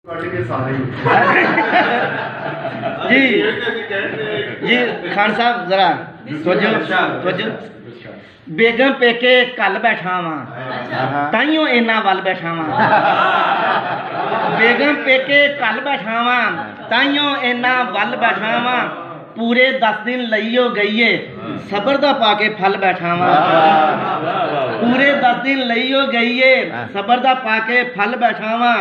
जी जी खान साहब जरा सोचो बेगम पेके कल बैठा वा ताइयों इन्ना वल बैठा वा बेगम पेके कल बैठा वा ताइयों इन्ना वल बैठा वा पूरे 10 दिन लईओ गईए सबर दा पाके फल बैठा वा पूरे 10 दिन लईओ गईए सबर दा पाके फल बैठा वा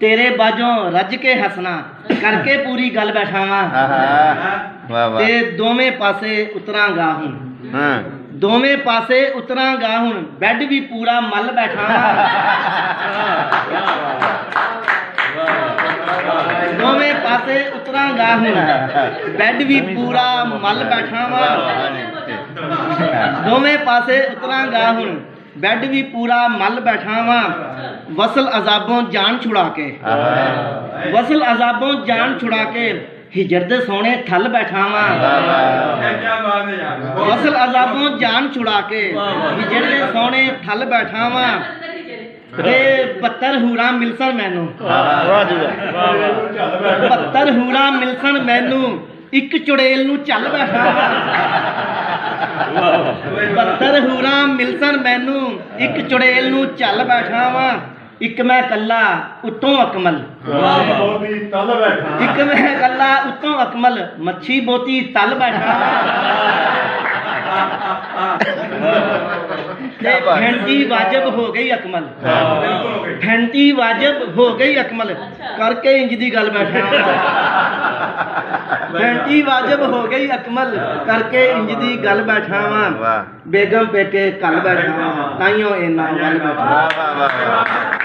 तेरे बाजों रज के हसना करके पूरी गल बैठा वा ते दोवें पासे उतरांगा हूं दोवें पासे उतरांगा हूं बैड भी पूरा मल बैठा वा दोवें पासे उतरांगा हूं बैड भी पूरा मल बैठा वा दोवें पासे उतरांगा हूं बैड भी पूरा मल बैठा वा वसल अजाबों जान छुड़ा के वसल अजाबों जान छुड़ा के हिजर दे सोने थल बैठा वा वसल अजाबों जान छुड़ा के हिजर दे सोने थल बैठा वा ते 72 हूरा मिलसन मैनू 72 हूरा मिलसन मैनू एक चुड़ेल नू चल बैठा 72 हूरा मिलसन मैनू एक चुड़ेल नू चल बैठा वा एक मैं कला उतों अकमल एक मैं कला उतों अकमल मच्छी बोती तल बैठा घंटी वाजिब हो गई अकमल घंटी वाजिब हो गई अकमल करके इंज दी गल बैठा घंटी वाजिब हो गई अकमल करके इंज दी गल बैठा वा बेगम पेके कल बैठा ताइयों इन्ना वल बैठा